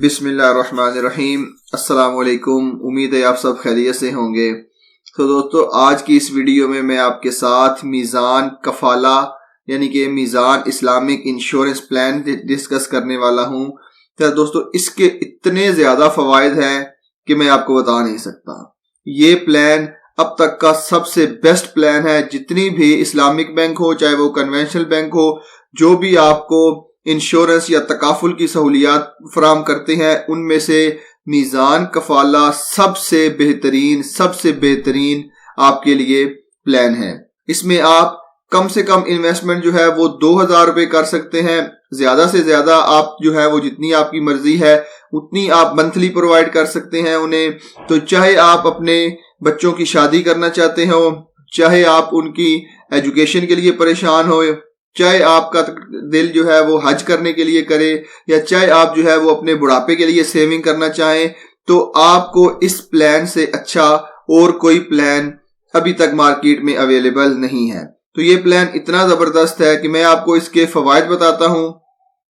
बिस्मिल्लाहिर्रहमानिर्रहीम। अस्सलाम वालेकुम। उम्मीद है आप सब खैरियत से होंगे। तो दोस्तों, आज की इस वीडियो में मैं आपके साथ मीज़ान कफ़ाला यानी कि मीज़ान इस्लामिक इंश्योरेंस प्लान डिस्कस करने वाला हूँ। तो दोस्तों, इसके इतने ज़्यादा फ़वाइद हैं कि मैं आपको बता नहीं सकता। ये प्लान अब तक का सबसे बेस्ट प्लान है। जितनी भी इस्लामिक बैंक हो, चाहे वो कन्वेंशनल बैंक हो, जो भी आपको इंश्योरेंस या तकाफुल की सहूलियात फराम करते हैं, उनमें से मीज़ान कफ़ाला सबसे बेहतरीन आपके लिए प्लान है। इसमें आप कम से कम इन्वेस्टमेंट जो है वो 2000 रुपये कर सकते हैं। ज़्यादा से ज़्यादा आप जो है वो जितनी आपकी मर्जी है उतनी आप मंथली प्रोवाइड कर सकते हैं उन्हें। तो चाहे आप अपने बच्चों की शादी करना चाहते हो, चाहे आप उनकी एजुकेशन के लिए परेशान हो, चाहे आपका दिल जो है वो हज करने के लिए करे, या चाहे आप जो है वो अपने बुढ़ापे के लिए सेविंग करना चाहें, तो आपको इस प्लान से अच्छा और कोई प्लान अभी तक मार्केट में अवेलेबल नहीं है। तो ये प्लान इतना ज़बरदस्त है कि मैं आपको इसके फ़वाइद बताता हूँ,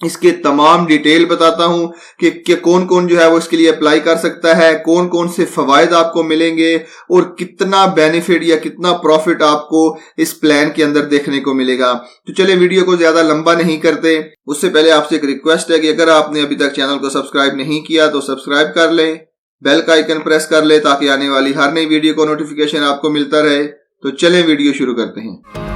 इसके तमाम डिटेल बताता हूं कि कौन कौन जो है वो इसके लिए अप्लाई कर सकता है, कौन कौन से फवायद आपको मिलेंगे और कितना बेनिफिट या कितना प्रॉफिट आपको इस प्लान के अंदर देखने को मिलेगा। तो चलिए वीडियो को ज्यादा लंबा नहीं करते, उससे पहले आपसे एक रिक्वेस्ट है कि अगर आपने अभी तक चैनल को सब्सक्राइब नहीं किया तो सब्सक्राइब कर लें, बेल का आइकन प्रेस कर ले ताकि आने वाली हर नई वीडियो को नोटिफिकेशन आपको मिलता रहे। तो चलें वीडियो शुरू करते हैं।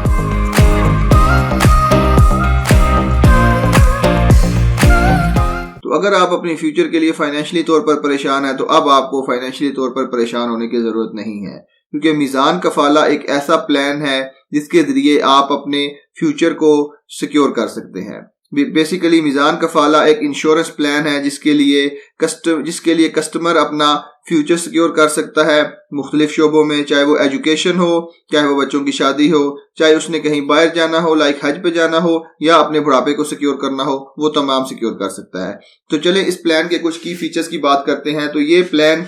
अगर आप अपने फ्यूचर के लिए फाइनेंशियली तौर पर परेशान हैं, तो अब आपको फाइनेंशियली तौर पर परेशान होने की ज़रूरत नहीं है, क्योंकि मीज़ान कफ़ाला एक ऐसा प्लान है जिसके ज़रिए आप अपने फ्यूचर को सिक्योर कर सकते हैं। बेसिकली मीज़ान कफ़ाला एक इंश्योरेंस प्लान है जिसके लिए कस्टमर अपना फ्यूचर सिक्योर कर सकता है मुख्तलिफ शोबों में, चाहे वो एजुकेशन हो, चाहे वो बच्चों की शादी हो, चाहे उसने कहीं बाहर जाना हो, लाइक हज पे जाना हो, या अपने बुढ़ापे को सिक्योर करना हो, वो तमाम सिक्योर कर सकता है। तो चले इस प्लान के कुछ की फीचर्स की बात करते हैं। तो ये प्लान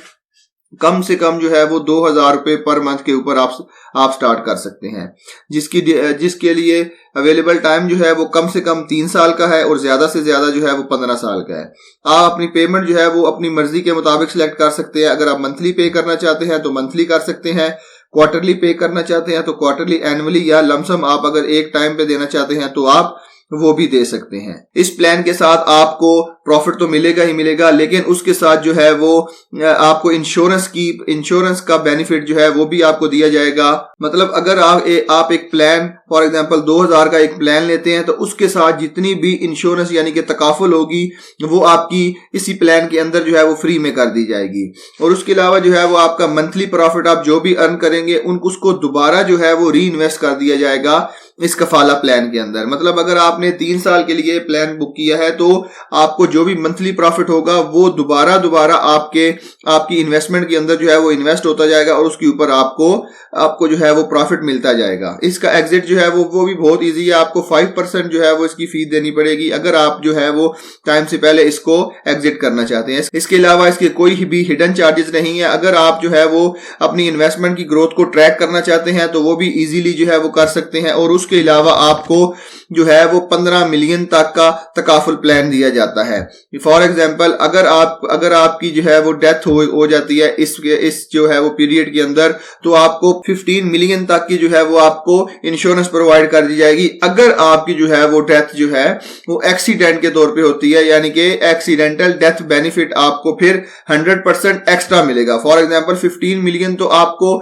कम से कम जो है वो 2000 रुपये पर मंथ के ऊपर आप स्टार्ट कर सकते हैं, जिसके लिए अवेलेबल टाइम जो है वो कम से कम 3 साल का है और ज्यादा से ज्यादा जो है वो 15 साल का है। आप अपनी पेमेंट जो है वो अपनी मर्जी के मुताबिक सिलेक्ट कर सकते हैं। अगर आप मंथली पे करना चाहते हैं तो मंथली कर सकते हैं, क्वार्टरली पे करना चाहते हैं तो क्वार्टरली, एनुअली या लमसम आप अगर एक टाइम पे देना चाहते हैं तो आप वो भी दे सकते हैं। इस प्लान के साथ आपको प्रॉफिट तो मिलेगा ही मिलेगा, लेकिन उसके साथ जो है वो आपको इंश्योरेंस का बेनिफिट जो है वो भी आपको दिया जाएगा। मतलब अगर आप एक प्लान फॉर एग्जांपल 2000 का एक प्लान लेते हैं तो उसके साथ जितनी भी इंश्योरेंस यानी कि तकाफुल होगी वो आपकी इसी प्लान के अंदर जो है वो फ्री में कर दी जाएगी। और उसके अलावा जो है वो आपका मंथली प्रॉफिट आप जो भी अर्न करेंगे उसको दोबारा जो है वो री इन्वेस्ट कर दिया जाएगा इस कफाला प्लान के अंदर। मतलब अगर आपने 3 साल के लिए प्लान बुक किया है तो आपको जो भी मंथली प्रॉफिट होगा वो दोबारा आपकी इन्वेस्टमेंट के अंदर जो है वो इन्वेस्ट होता जाएगा और उसके ऊपर आपको जो है वो प्रॉफिट मिलता जाएगा। इसका एग्जिट जो है वो भी बहुत इजी है। आपको 5% जो है वो इसकी फीस देनी पड़ेगी अगर आप जो है वो टाइम से पहले इसको एग्जिट करना चाहते हैं। इसके अलावा इसके कोई भी हिडन चार्जेस नहीं है। अगर आप जो है वो अपनी इन्वेस्टमेंट की ग्रोथ को ट्रैक करना चाहते हैं तो वो भी इजीली जो है वो कर सकते हैं। और उसके अलावा आपको जो है वो 15 मिलियन तक का तकाफुल प्लान दिया जाता है। फॉर एग्जांपल अगर आपकी जो है वो डेथ हो जाती है इस जो है वो पीरियड के अंदर, तो आपको 15 मिलियन तक की जो है वो आपको इंश्योरेंस प्रोवाइड कर दी जाएगी। अगर आपकी जो है वो डेथ जो है वो एक्सीडेंट के तौर पे होती है, यानी कि एक्सीडेंटल डेथ बेनिफिट आपको फिर 100% एक्स्ट्रा मिलेगा। फॉर एग्जांपल 15 मिलियन तो आपको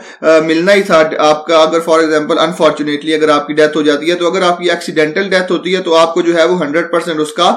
मिलना ही था आपका। अगर फॉर एग्जांपल अनफॉर्चुनेटली अगर आपकी डेथ हो जाती है, तो अगर आपकी एक्सीडेंटल डेथ होती है तो आपको जो है वो 100% उसका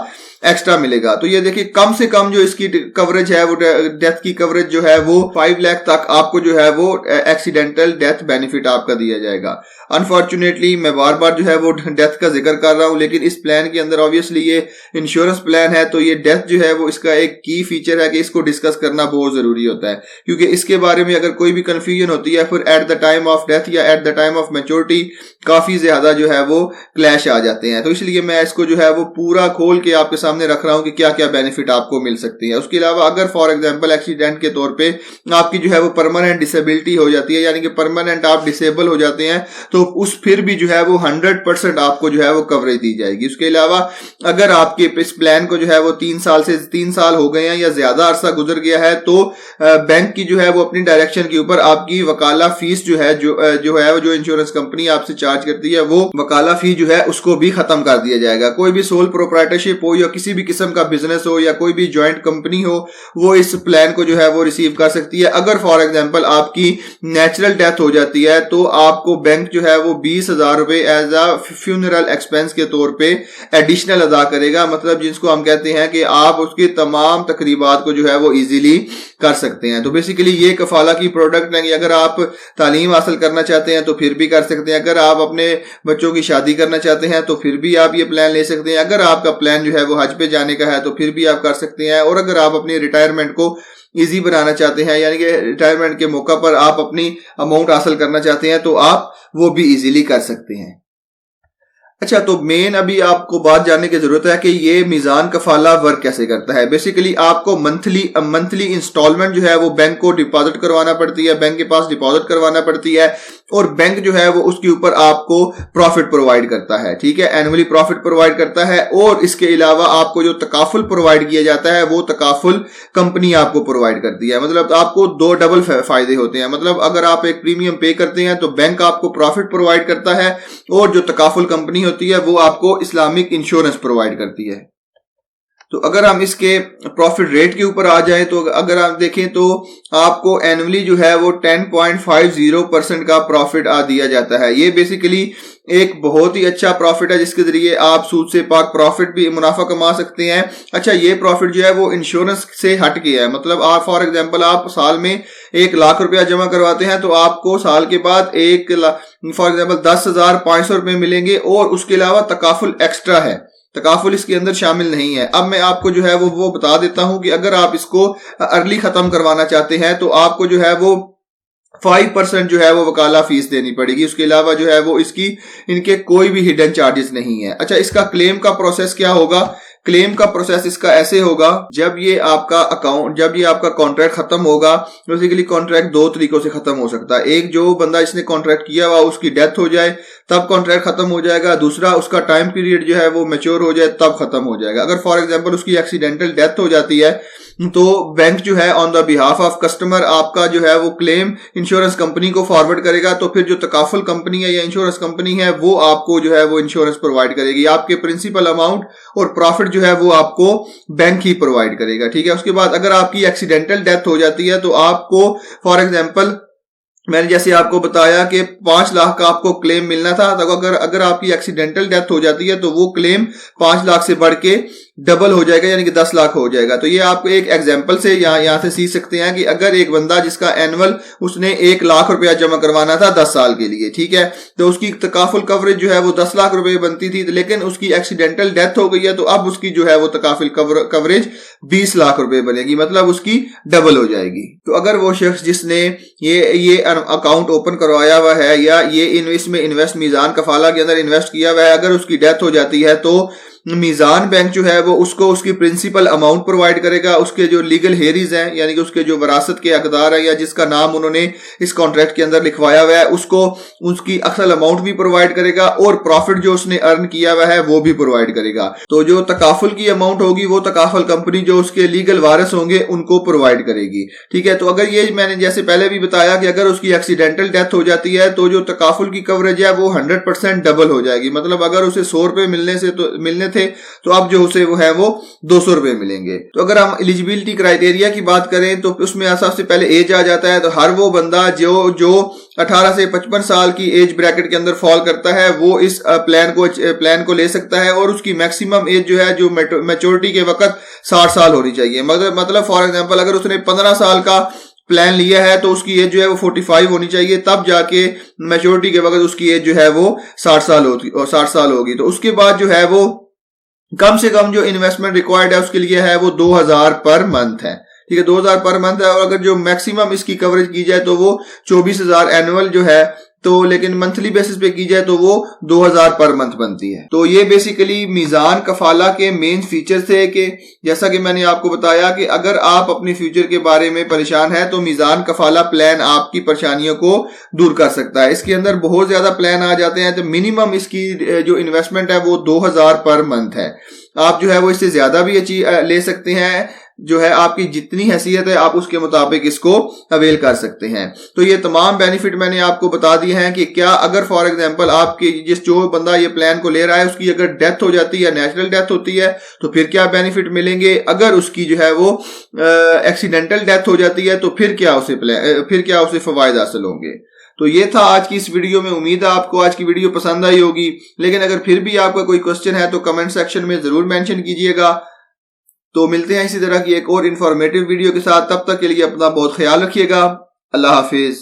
एक्स्ट्रा मिलेगा। तो ये देखिए कम से कम जो इसकी कवरेज है वो डेथ की कवरेज जो है वो 5 लाख तक आपको जो है वो एक्सीडेंटल डेथ बेनिफिट आपका दिया जाएगा। अनफॉर्चुनेटली मैं बार बार जो है वो डेथ का जिक्र कर रहा हूं, लेकिन इस प्लान के अंदर ऑब्वियसली ये इंश्योरेंस प्लान है तो ये डेथ जो है वो इसका एक की फीचर है कि इसको डिस्कस करना बहुत जरूरी होता है, क्योंकि इसके बारे में अगर कोई भी कंफ्यूजन होती है फिर at the time of death या at the time of maturity काफी ज्यादा जो है वो क्लैश आ जाते हैं। तो इसलिए मैं इसको जो है वो पूरा खोल के आपके सामने रख रहा हूं कि क्या क्या बेनिफिट आपको मिल सकती है। उसके अलावा अगर फॉर एग्जांपल एक्सीडेंट के तौर पे आपकी जो है वो परमानेंट डिसेबिलिटी हो जाती है, यानी कि परमानेंट आप डिसेबल हो जाते हैं, तो उस फिर भी जो है वो 100% आपको जो है वो कवरेज दी जाएगी। उसके अलावा अगर आपके इस प्लान को जो है वो 3 साल हो गए हैं या ज्यादा अरसा गुजर गया है, तो बैंक की जो है वो अपनी डायरेक्शन के ऊपर आपकी वकाला फीस जो है जो इंश्योरेंस कंपनी आपसे चार्ज करती है, वो वकाला फी जो है उसको भी खत्म कर दिया जाएगा। कोई भी सोल प्रोप्राइटरशिप हो या किसी भी किस्म का बिजनेस हो या कोई भी ज्वाइंट कंपनी हो, वो इस प्लान को जो है वो रिसीव कर सकती है। अगर फॉर एग्जांपल आपकी नेचुरल डेथ हो जाती है तो आपको बैंक जो है वो 20,000 रुपए एज अ फ्यूनरल एक्सपेंस के तौर पे एडिशनल अदा करेगा। मतलब जिसको हम कहते हैं कि आप उसके तमाम तकरीबात को जो है वो इजीली कर सकते हैं। तो बेसिकली ये कफाला की प्रोडक्ट है कि अगर आप तालीम हासिल करना चाहते हैं तो फिर भी कर सकते हैं, अगर आप अपने बच्चों की शादी करना चाहते हैं तो फिर भी आप ये प्लान ले सकते हैं, अगर आपका प्लान जो है वो हज पे जाने का है तो फिर भी आप कर सकते हैं, और अगर आप अपनी रिटायरमेंट को इजी बनाना चाहते हैं, यानी कि रिटायरमेंट के मौका पर आप अपनी अमाउंट हासिल करना चाहते हैं, तो आप वो भी इजीली कर सकते हैं। अच्छा, तो मेन अभी आपको बात जानने की जरूरत है कि ये मीजान कफाला वर्क कैसे करता है। बेसिकली आपको मंथली इंस्टॉलमेंट जो है वो बैंक को डिपॉजिट करवाना पड़ती है, बैंक के पास डिपॉजिट करवाना पड़ती है, और बैंक जो है वो उसके ऊपर आपको प्रॉफिट प्रोवाइड करता है। ठीक है, एनुअली प्रॉफिट प्रोवाइड करता है, और इसके अलावा आपको जो तकाफुल प्रोवाइड किया जाता है वो तकाफुल कंपनी आपको प्रोवाइड करती है। मतलब आपको 2 डबल फायदे होते हैं। मतलब अगर आप एक प्रीमियम पे करते हैं तो बैंक आपको प्रॉफिट प्रोवाइड करता है, और जो तकाफुल कंपनी होती है वो आपको इस्लामिक इंश्योरेंस प्रोवाइड करती है। तो अगर हम इसके प्रॉफिट रेट के ऊपर आ जाएं तो अगर आप देखें तो आपको एनुअली जो है वो 10.50% का प्रॉफिट दिया जाता है। ये बेसिकली एक बहुत ही अच्छा प्रॉफिट है जिसके जरिए आप सूद से पाक प्रॉफिट भी मुनाफा कमा सकते हैं। अच्छा, ये प्रॉफिट जो है वो इंश्योरेंस से हट गया है। मतलब आप फॉर एग्जांपल आप साल में 1 लाख रुपया जमा करवाते हैं तो आपको साल के बाद 1 लाख फॉर एग्जांपल 10,500 रुपए मिलेंगे, और उसके अलावा तकाफुल एक्स्ट्रा है, तकाफुल इसके अंदर शामिल नहीं है। अब मैं आपको जो है वो बता देता हूं कि अगर आप इसको अर्ली खत्म करवाना चाहते हैं तो आपको जो है वो 5% जो है वो वकाला फीस देनी पड़ेगी। उसके अलावा जो है वो इनके कोई भी हिडन चार्जेस नहीं है। अच्छा, इसका क्लेम का प्रोसेस क्या होगा? क्लेम का प्रोसेस इसका ऐसे होगा, जब ये आपका कॉन्ट्रैक्ट खत्म होगा, बेसिकली कॉन्ट्रैक्ट 2 तरीकों से खत्म हो सकता है। एक, जो बंदा इसने कॉन्ट्रैक्ट किया हुआ उसकी डेथ हो जाए तब कॉन्ट्रैक्ट खत्म हो जाएगा। दूसरा, उसका टाइम पीरियड जो है वो मैच्योर हो जाए तब खत्म हो जाएगा। अगर फॉर एग्जांपल उसकी एक्सीडेंटल डेथ हो जाती है तो बैंक जो है on the behalf of customer आपका जो है वो क्लेम इंश्योरेंस कंपनी को फॉरवर्ड करेगा, तो फिर जो तकाफुल कंपनी है या इंश्योरेंस कंपनी है वो आपको जो है वो इंश्योरेंस प्रोवाइड करेगी। आपके प्रिंसिपल अमाउंट और प्रॉफिट जो है वो आपको बैंक ही प्रोवाइड करेगा। ठीक है, उसके बाद अगर आपकी एक्सीडेंटल डेथ हो जाती है तो आपको फॉर एग्जांपल मैंने जैसे आपको बताया कि 5 लाख का आपको क्लेम मिलना था, तो अगर आपकी एक्सीडेंटल डेथ हो जाती है तो वो क्लेम 5 लाख से बढ़ के डबल हो जाएगा, यानी कि 10 लाख हो जाएगा। तो ये आप एक एग्जांपल से यहाँ से सीख सकते हैं कि अगर एक बंदा जिसका एनुअल उसने 1 लाख रुपया जमा करवाना था 10 साल के लिए, ठीक है, तो उसकी तकाफुल कवरेज जो है वो 10 लाख रुपए बनती थी, लेकिन उसकी एक्सीडेंटल डेथ हो गई है तो अब उसकी जो है वो तकाफुल कवरेज 20 लाख रुपए बनेगी, मतलब उसकी डबल हो जाएगी। तो अगर वो शख्स जिसने ये अकाउंट ओपन करवाया हुआ है या ये इसमें इन्वेस्ट मीजान कफाला के अंदर इन्वेस्ट किया हुआ है, अगर उसकी डेथ हो जाती है तो मीजान बैंक जो है वो उसको उसकी प्रिंसिपल अमाउंट प्रोवाइड करेगा। उसके जो लीगल हेरीज हैं, यानी कि उसके जो वरासत के हकदार है या जिसका नाम उन्होंने इस कॉन्ट्रैक्ट के अंदर लिखवाया हुआ है, उसको उसकी असल अमाउंट भी प्रोवाइड करेगा, और प्रॉफिट जो उसने अर्न किया हुआ है वो भी प्रोवाइड करेगा। तो जो तकाफुल की अमाउंट होगी वो तकाफुल कंपनी जो उसके लीगल वारिस होंगे उनको प्रोवाइड करेगी। ठीक है, तो अगर ये मैंने जैसे पहले भी बताया कि अगर उसकी एक्सीडेंटल डेथ हो जाती है तो जो तकाफुल की कवरेज है वो 100% डबल हो जाएगी। मतलब अगर उसे 100 रुपए मिलने थे तो अब जो उसे वो है वो 200 रुपए मिलेंगे। तो अगर हम एलिजिबिलिटी क्राइटेरिया की बात करें तो उसमें सबसे पहले एज आ जाता है। तो हर वो बंदा जो 18 से 55 साल की एज ब्रैकेट के अंदर फॉल करता है वो इस प्लान को ले सकता है, और उसकी मैक्सिमम एज जो है जो मैच्योरिटी के वक्त 60 साल होनी चाहिए। मतलब फॉर एग्जांपल अगर उसने 15 साल का प्लान लिया है तो उसकी एज जो है वो 45 होनी चाहिए, तब जाके मैच्योरिटी के वक्त उसकी एज जो है वो 60 साल होगी। तो उसके बाद जो है वो कम से कम जो इन्वेस्टमेंट रिक्वायर्ड है उसके लिए है वो 2000 पर मंथ है। ठीक है, 2000 पर मंथ है, और अगर जो मैक्सिमम इसकी कवरेज की जाए तो वो 24,000 एनुअल जो है तो लेकिन मंथली बेसिस पे की जाए तो वो 2000 पर मंथ बनती है। तो ये बेसिकली मीज़ान कफाला के मेन फीचर थे कि जैसा कि मैंने आपको बताया कि अगर आप अपने फ्यूचर के बारे में परेशान हैं तो मीज़ान कफाला प्लान आपकी परेशानियों को दूर कर सकता है। इसके अंदर बहुत ज्यादा प्लान आ जाते हैं तो मिनिमम इसकी जो इन्वेस्टमेंट है वो 2000 पर मंथ है। आप जो है वो इससे ज्यादा भी ले सकते हैं, जो है आपकी जितनी हैसियत है आप उसके मुताबिक इसको अवेल कर सकते हैं। तो ये तमाम बेनिफिट मैंने आपको बता दिए हैं कि क्या अगर फॉर एग्जांपल आपके जो बंदा ये प्लान को ले रहा है उसकी अगर डेथ हो जाती है, नेचुरल डेथ होती है, तो फिर क्या बेनिफिट मिलेंगे। अगर उसकी जो है वो एक्सीडेंटल डेथ हो जाती है तो फिर क्या उसे फवायद हासिल होंगे। तो ये था आज की इस वीडियो में। उम्मीद है आपको आज की वीडियो पसंद आई होगी, लेकिन अगर फिर भी आपका कोई क्वेश्चन है तो कमेंट सेक्शन में जरूर मेंशन कीजिएगा। तो मिलते हैं इसी तरह की एक और इन्फॉर्मेटिव वीडियो के साथ, तब तक के लिए अपना बहुत ख्याल रखिएगा। अल्लाह हाफिज।